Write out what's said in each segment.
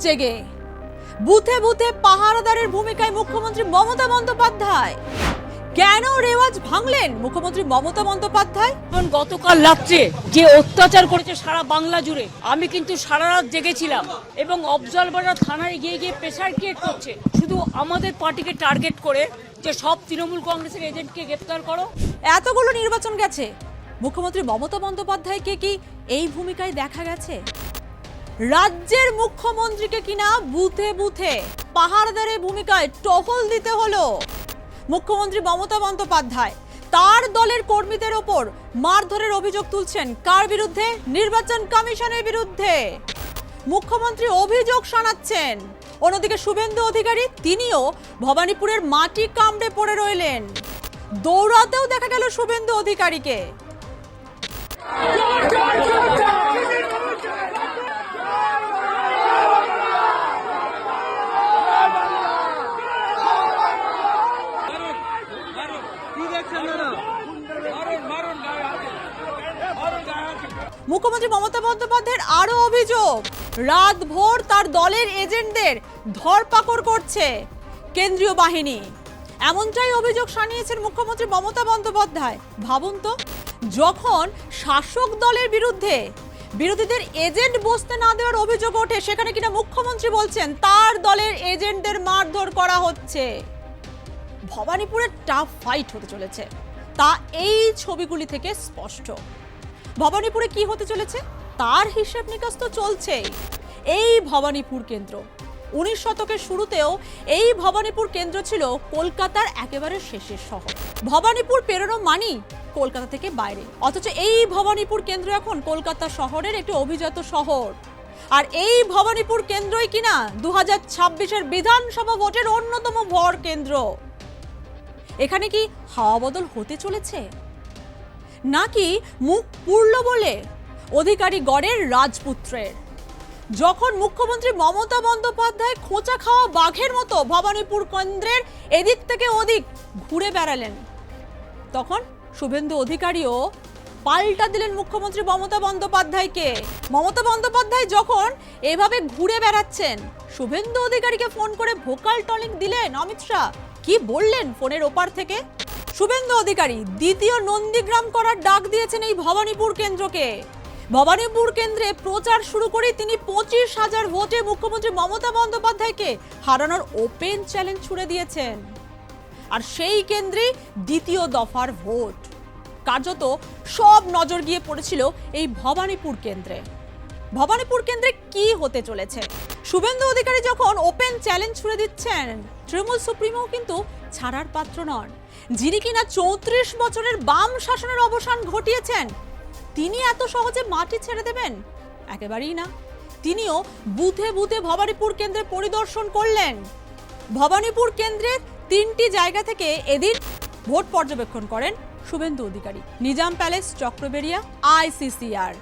জেগে বুথে বুথে পাহারাদারের ভূমিকায় মুখ্যমন্ত্রী মমতা বন্দ্যোপাধ্যায়। কেন রেওয়াজ ভাঙলেন মুখ্যমন্ত্রী মমতা বন্দ্যোপাধ্যায়? গতকাল রাত্রে যে অত্যাচার করেছে সারা বাংলা জুড়ে, আমি কিন্তু সারা রাত জেগেছিলাম এবং অবজারভাররা থানায় গিয়ে গিয়ে প্রেসার ক্রিয়েট করছে শুধু আমাদের পার্টিকে টার্গেট করে, যে সব তৃণমূল কংগ্রেসের এজেন্টকে গ্রেপ্তার করো। এতগুলো নির্বাচন গেছে, মুখ্যমন্ত্রী মমতা বন্দ্যোপাধ্যায়কে কি এই ভূমিকায় দেখা গেছে? রাজ্যের মুখ্যমন্ত্রীকে কিনা বুথে বুথে পাহারাদারের ভূমিকায় টহল দিতে হলো। মুখ্যমন্ত্রী মমতা বন্দ্যোপাধ্যায় তার দলের কর্মীদের ওপর মারধরের অভিযোগ তুলছেন কার বিরুদ্ধে? নির্বাচন কমিশনের বিরুদ্ধে। মুখ্যমন্ত্রী অভিযোগ শোনাচ্ছেন। অন্যদিকে শুভেন্দু অধিকারী তিনিও ভবানীপুরের মাটি কামড়ে পড়ে রইলেন। দৌড়াতেও দেখা গেল শুভেন্দু অধিকারীকে। মুখ্যমন্ত্রী মমতা বন্দ্যোপাধ্যায়ের আরো অভিযোগ, রাতভর তার দলের এজেন্টদের ধরপাকড় করছে কেন্দ্রীয় বাহিনী। এমনটাই অভিযোগ জানিয়েছেন মুখ্যমন্ত্রী মমতা বন্দ্যোপাধ্যায়। ভাবুন তো, যখন শাসক দলের বিরুদ্ধে বিরোধীদের এজেন্ট বসতে না দেওয়ার অভিযোগ ওঠে, সেখানে কিনা মুখ্যমন্ত্রী বলছেন তার দলের এজেন্টদের মারধর করা হচ্ছে। ভবানীপুরে টাফ ফাইট হতে চলেছে, তা এই ছবিগুলি থেকে স্পষ্ট। ভবানীপুরে কি হতে চলেছে তার হিসেব নিকাশ তো চলছেই। এই ভবানীপুর কেন্দ্র 19 শতকের শুরুতেও এই ভবানীপুর কেন্দ্র ছিল কলকাতার একেবারে শেষের শহর। ভবানীপুর পেরোনো মানি কলকাতা থেকে বাইরে, অথচ এই ভবানীপুর কেন্দ্র এখন কলকাতা শহরের একটি অভিজাত শহর। আর এই ভবানীপুর কেন্দ্রই কিনা 2026-এর বিধানসভা ভোটের অন্যতম ভর কেন্দ্র। এখানে কি হাওয়া বদল হতে চলেছে, নাকি মুখ পুরল বলে অধিকারী গড়ের রাজপুত্রের? যখন মুখ্যমন্ত্রী মমতা বন্দ্যোপাধ্যায় খোঁচা খাওয়া বাঘের মতো ভবানীপুর কেন্দ্রের এদিক থেকে ওদিক ঘুরে বেড়ালেন, তখন শুভেন্দু অধিকারীও পাল্টা দিলেন মুখ্যমন্ত্রী মমতা বন্দ্যোপাধ্যায়কে। মমতা বন্দ্যোপাধ্যায় যখন এভাবে ঘুরে বেড়াচ্ছেন, শুভেন্দু অধিকারীকে ফোন করে ভোকাল টনিক দিলেন অমিত শাহ। কি বললেন ফোনের ওপার থেকে? শুভেন্দু অধিকারী দ্বিতীয় নন্দীগ্রাম করার ডাক দিয়েছেন এই ভবানীপুর কেন্দ্রকে। ভবানীপুর কেন্দ্রে প্রচার শুরু করে তিনি 25,000 ভোটে মুখ্যমন্ত্রী মমতা বন্দ্যোপাধ্যায়কে হারানোর ওপেন চ্যালেঞ্জ ছুড়ে দিয়েছেন। আর সেই কেন্দ্রে দ্বিতীয় দফার ভোট, কার্যত সব নজর গিয়ে পড়েছিল এই ভবানীপুর কেন্দ্রে। ভবানীপুর কেন্দ্রে কি হতে চলেছে? শুভেন্দু অধিকারী যখন ওপেন চ্যালেঞ্জ ছুড়ে দিচ্ছেন, তৃণমূল সুপ্রিমো কিন্তু ছাড়ার পাত্র নন। যিনি কিনা 34 বছরের বাম শাসনের অবসান ঘটিয়েছেন, তিনি এত সহজে মাটি ছেড়ে দেবেন? একেবারেই না। তিনিও বুথে বুথে ভবানীপুর কেন্দ্রে পরিদর্শন করলেন। ভবানীপুর কেন্দ্রের 3টি জায়গা থেকে এদিন ভোট পর্যবেক্ষণ করেন শুভেন্দু অধিকারী। Nizam palace, Chakraberia, ICCR।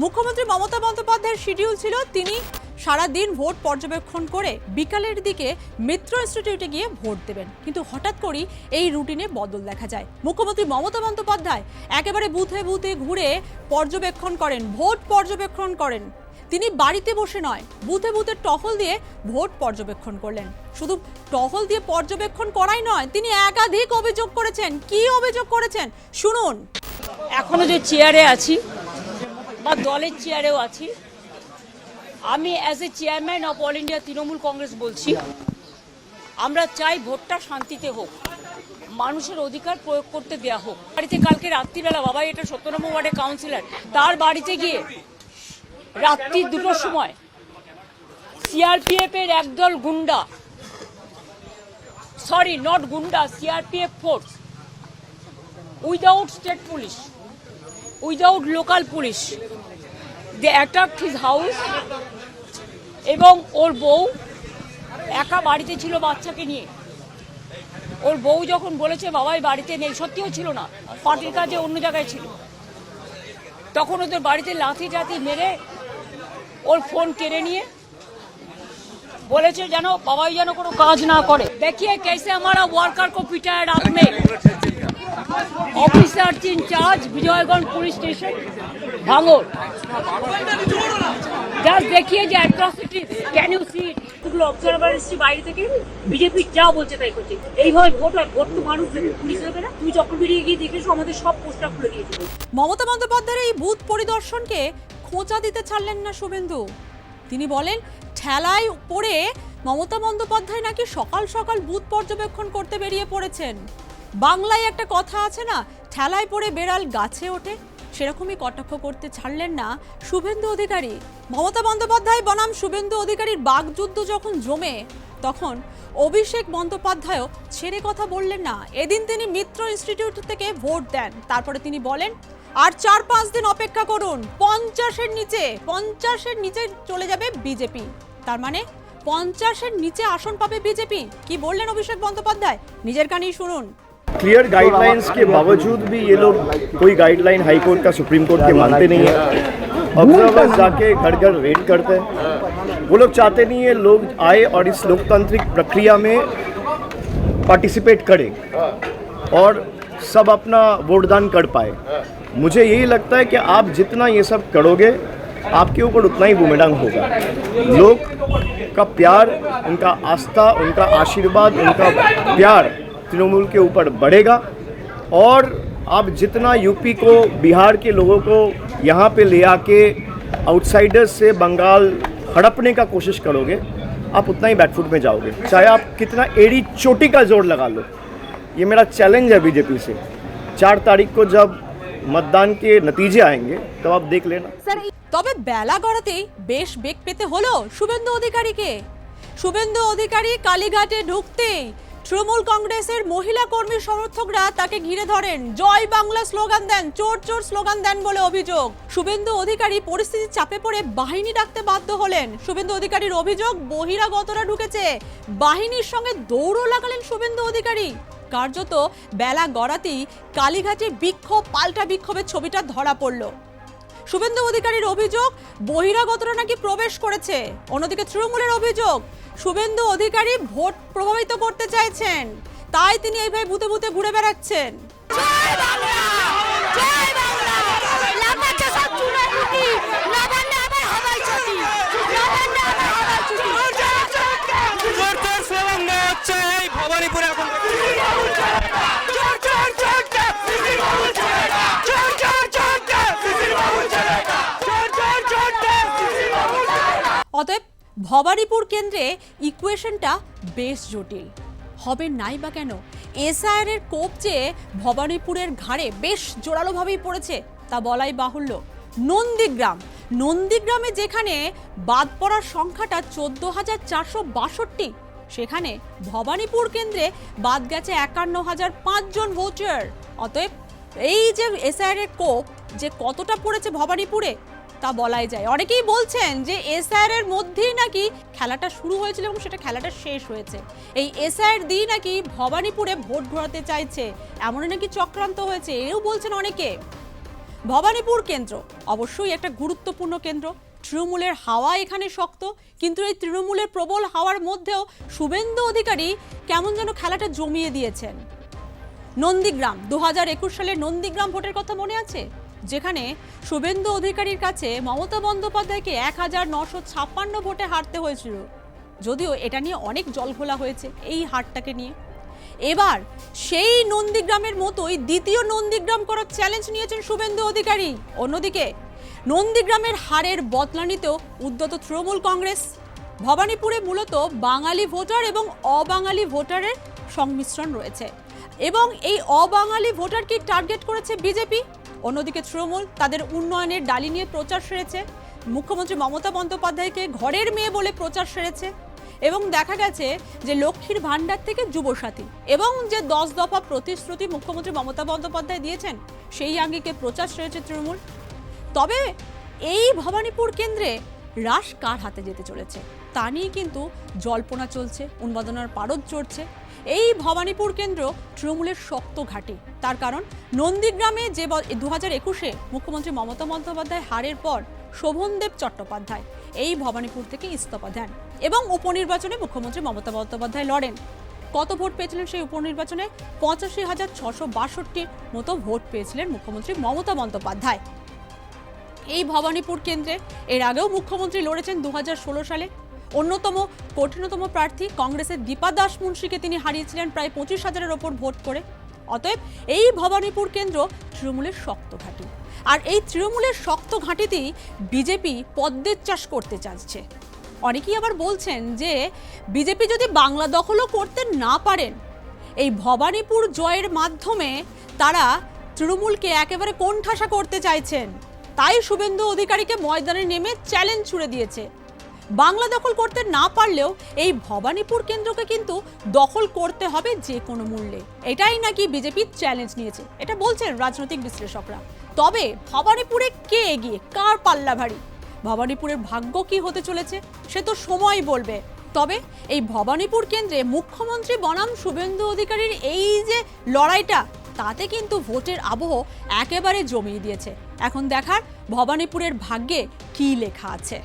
মুখ্যমন্ত্রী মমতা বন্দ্যোপাধ্যায়ের শিডিউল ছিল তিনি সারা দিন ভোট পর্যবেক্ষণ করে বিকালের দিকে মিত্র ইনস্টিটিউটে গিয়ে ভোট দেবেন, কিন্তু হঠাৎ করেই এই রুটিনে বদল দেখা যায়। মুখ্যমন্ত্রী মমতা বন্দ্যোপাধ্যায় একেবারে বুথে বুথে ঘুরে পর্যবেক্ষণ করেন, ভোট পর্যবেক্ষণ করেন। তিনি বাড়িতে বসে নয়, বুথে বুথে টহল দিয়ে ভোট পর্যবেক্ষণ করলেন। শুধু টহল দিয়ে পর্যবেক্ষণ করাই নয়, তিনি একাধিক অভিযোগ করেছেন। কি অভিযোগ করেছেন শুনুন। এখনো যে চেয়ারে আছি বা দলের চেয়ারেও আছি, আমি as a chairman of all India Trinamool Congress বলছি, আমরা চাই ভোটটা শান্তিতে হোক, মানুষের অধিকার প্রয়োগ করতে দেয়া হোক। বাড়িতে কালকে রাত্রিবেলা, বাবা এটা 17 নম্বর ওয়ার্ডের কাউন্সিলর, তার বাড়িতে গিয়ে রাত্রি 2টোর সময় সিআরপিএফ এর একদল গুন্ডা, সরি নট গুন্ডা, CRPF force, without state police, without local police, they attacked his house. এবং ওর বউ একা বাড়িতে ছিল বাচ্চাকে নিয়ে। ওর বউ যখন বলেছে বাবাই বাড়িতে নেই, সত্যিও ছিল না, পার্টির কাজে অন্য জায়গায় ছিল, তখন ওদের বাড়িতে লাথি টাথি মেরে ওর ফোন কেড়ে নিয়ে বলেছে যেন বাবাই যেন কোনো কাজ না করে। দেখিয়ে कैसे हमारा वर्कर को पिटाया रात में। Officer in charge Bijoyganj police station Bhangar just দেখিয়ে যে অ্যাট্রসিটিস ক্যান ইউ সি এগুলো অবজারভার এসেছি বাইরে থেকে বিজেপি যা বলছে তাই করছে এইভাবে ভোট হয় ভোট তো মানুষ পুলিশ দেবে না তুমি চক্রবিড়িয়ে গিয়ে দেখেছো আমাদের সব পোস্টার খুলে দিয়েছিল মমতা বন্দ্যোপাধ্যায়ের এই বুথ পরিদর্শনকে খোঁচা দিতে ছাড়লেন না শুভেন্দু। তিনি বলেন ঠেলায় পড়ে মমতা বন্দ্যোপাধ্যায় নাকি সকাল সকাল বুথ পর্যবেক্ষণ করতে বেরিয়ে পড়েছেন। বাংলায় একটা কথা আছে না, ঠেলায় পড়ে বেড়াল গাছে ওঠে, সেরকমই কটাক্ষ করতে ছাড়লেন না শুভেন্দু অধিকারী। মমতা বন্দ্যোপাধ্যায় বনাম শুভেন্দু অধিকারীর বাকযুদ্ধ যখন জমে তখন অভিষেক বন্দ্যোপাধ্যায়ও ছেড়ে কথা বললেন না। এদিন তিনি মিত্র ইনস্টিটিউট থেকে ভোট দেন, তারপরে তিনি বলেন আর 4-5 দিন অপেক্ষা করুন, 50-এর নিচে চলে যাবে বিজেপি। তার মানে 50-এর নিচে আসন পাবে বিজেপি। কি বললেন অভিষেক বন্দ্যোপাধ্যায়, নিজের কানেই শুনুন। क्लियर गाइडलाइंस के बावजूद भी ये लोग कोई गाइडलाइन हाई कोर्ट का सुप्रीम कोर्ट के मानते नहीं है। ऑब्जर्वर्स जाके घर घर रेड करते हैं। वो लोग चाहते नहीं है लोग आए और इस लोकतांत्रिक प्रक्रिया में पार्टिसिपेट करें और सब अपना वोटदान कर पाए। मुझे यही लगता है कि आप जितना ये सब करोगे आपके ऊपर उतना ही बूमेरैंग होगा। लोग का प्यार, उनका आस्था, उनका आशीर्वाद, उनका प्यार तृणमूल के ऊपर बढ़ेगा और आप जितना यूपी को, बिहार के लोगों को यहाँ पे ले आके आउटसाइडर्स से बंगाल हड़पने का कोशिश करोगे, आप उतना ही बैकफुट में जाओगे, चाहे आप कितना एड़ी चोटी का जोर लगा लो। ये मेरा चैलेंज है बीजेपी से। 4 तारीख को जब मतदान के नतीजे आएंगे तब आप देख लेना। তবে বেলা গড়াতেই বেশ বেগ পেতে হলো শুভেন্দু অধিকারীকে। শুভেন্দু অধিকারী কালীঘাটে ঢুকতেই তৃণমূল কংগ্রেসের মহিলা কর্মী সমর্থকরা তাকে ঘিরে ধরেন, জয় বাংলা স্লোগান দেন, চোর চোর স্লোগান দেন বলে অভিযোগ। শুভেন্দু অধিকারী পরিস্থিতি চাপে পড়ে বাহিনী ডাকতে বাধ্য হলেন। শুভেন্দু অধিকারীর অভিযোগ বহিরাগতরা ঢুকেছে, বাহিনীর সঙ্গে দৌড়ও লাগালেন শুভেন্দু অধিকারী। কার্যত বেলা গড়াতেই কালীঘাটে বিক্ষোভ পাল্টা বিক্ষোভের ছবিটা ধরা পড়ল। শুভেন্দু অধিকারীর অভিযোগ বহিরাগতরা নাকি প্রবেশ করেছে। অন্যদিকে তৃণমূলের অভিযোগ শুভেন্দু অধিকারী ভোট প্রভাবিত করতে চাইছেন, তাই তিনি এইভাবে বুথে বুথে ঘুরে বেড়াচ্ছেন। অতএব ভবানীপুর কেন্দ্রে ইকুয়েশনটা বেশ জটিল হবে নাই বা কেন। এসআইআর এর কোপ যে ভবানীপুরের ঘাড়ে বেশ জোরালোভাবেই পড়েছে তা বলাই বাহুল্য। নন্দীগ্রামে যেখানে বাদ পড়ার সংখ্যাটা 14,462, সেখানে ভবানীপুর কেন্দ্রে বাদ গেছে 51,005 জন ভোটার। অতএব এই যে এসআইআর এর কোপ যে কতটা পড়েছে ভবানীপুরে তা বলাই যায়। অনেকেই বলছেন যে এসআইআর এর মধ্যেই নাকি খেলাটা শুরু হয়েছিল এবং সেটা খেলাটা শেষ হয়েছে। এই এসআইআর দিয়ে নাকি ভবানীপুরে ভোট ঘোরাতে চাইছে, এমন নাকি চক্রান্ত হয়েছে, এও বলছেন অনেকে। ভবানীপুর কেন্দ্র অবশ্যই একটা গুরুত্বপূর্ণ কেন্দ্র। তৃণমূলের হাওয়া এখানে শক্ত, কিন্তু এই তৃণমূলের প্রবল হাওয়ার মধ্যেও শুভেন্দু অধিকারী কেমন যেন খেলাটা জমিয়ে দিয়েছেন। নন্দীগ্রাম 2021 সালের নন্দীগ্রাম ভোটের কথা মনে আছে, যেখানে শুভেন্দু অধিকারীর কাছে মমতা বন্দ্যোপাধ্যায়কে 1956 ভোটে হারতে হয়েছিল। যদিও এটা নিয়ে অনেক জলঘোলা হয়েছে এই হারটাকে নিয়ে। এবার সেই নন্দীগ্রামের মতোই দ্বিতীয় নন্দীগ্রাম করার চ্যালেঞ্জ নিয়েছেন শুভেন্দু অধিকারী। অন্যদিকে নন্দীগ্রামের হারের বদলা নিতেও উদ্যত তৃণমূল কংগ্রেস। ভবানীপুরে মূলত বাঙালি ভোটার এবং অবাঙালি ভোটারের সংমিশ্রণ রয়েছে এবং এই অবাঙালি ভোটারকে টার্গেট করেছে বিজেপি। অন্যদিকে তৃণমূল তাদের উন্নয়নের ডালি নিয়ে প্রচার সেরেছে, মুখ্যমন্ত্রী মমতা বন্দ্যোপাধ্যায়কে ঘরের মেয়ে বলে প্রচার সেরেছে এবং দেখা গেছে যে লক্ষ্মীর ভাণ্ডার থেকে যুবসাথী এবং যে 10 দফা প্রতিশ্রুতি মুখ্যমন্ত্রী মমতা বন্দ্যোপাধ্যায় দিয়েছেন সেই আঙ্গিকে প্রচার সেরেছে তৃণমূল। তবে এই ভবানীপুর কেন্দ্রে রাশ কার হাতে যেতে চলেছে তা নিয়ে কিন্তু জল্পনা চলছে, উন্মাদনার পারদ চড়ছে। এই ভবানীপুর কেন্দ্র তৃণমূলের শক্ত ঘাঁটি। তার কারণ নন্দীগ্রামে যে 2021-এ মুখ্যমন্ত্রী মমতা বন্দ্যোপাধ্যায় হারের পর শোভনদেব চট্টোপাধ্যায় এই ভবানীপুর থেকে ইস্তফা দেন এবং উপনির্বাচনে মুখ্যমন্ত্রী মমতা বন্দ্যোপাধ্যায় লড়েন। কত ভোট পেয়েছিলেন সেই উপনির্বাচনে? 85,662 মতো ভোট পেয়েছিলেন মুখ্যমন্ত্রী মমতা বন্দ্যোপাধ্যায়। এই ভবানীপুর কেন্দ্রে এর আগেও মুখ্যমন্ত্রী লড়েছেন 2016 সালে। অন্যতম কঠিনতম প্রার্থী কংগ্রেসের দীপা দাস মুন্সিকে তিনি হারিয়েছিলেন প্রায় 25,000-এর ওপর ভোট করে। অতএব এই ভবানীপুর কেন্দ্র তৃণমূলের শক্ত ঘাঁটি, আর এই তৃণমূলের শক্ত ঘাঁটিতেই বিজেপি পদ্মের চাষ করতে চাচ্ছে। অনেকেই আবার বলছেন যে বিজেপি যদি বাংলা দখলও করতে না পারেন, এই ভবানীপুর জয়ের মাধ্যমে তারা তৃণমূলকে একেবারে কোণঠাসা করতে চাইছেন। তাই শুভেন্দু অধিকারীকে ময়দানে নেমে চ্যালেঞ্জ ছুড়ে দিয়েছে। বাংলা দখল করতে না পারলেও এই ভবানীপুর কেন্দ্রকে কিন্তু দখল করতে হবে যে কোনো মূল্যে, এটাই নাকি বিজেপি চ্যালেঞ্জ নিয়েছে, এটা বলছেন রাজনৈতিক বিশ্লেষকরা। তবে ভবানীপুরে কে এগিয়ে, কার পাল্লা ভারী, ভবানীপুরের ভাগ্য কি হতে চলেছে সে তো সময় বলবে। তবে এই ভবানীপুর কেন্দ্রে মুখ্যমন্ত্রী বনাম শুভেন্দু অধিকারীর এই যে লড়াইটা, তাতে কিন্তু ভোটের আবহ একেবারে জমিয়ে দিয়েছে। এখন দেখার ভবানীপুরের ভাগ্যে কি লেখা আছে।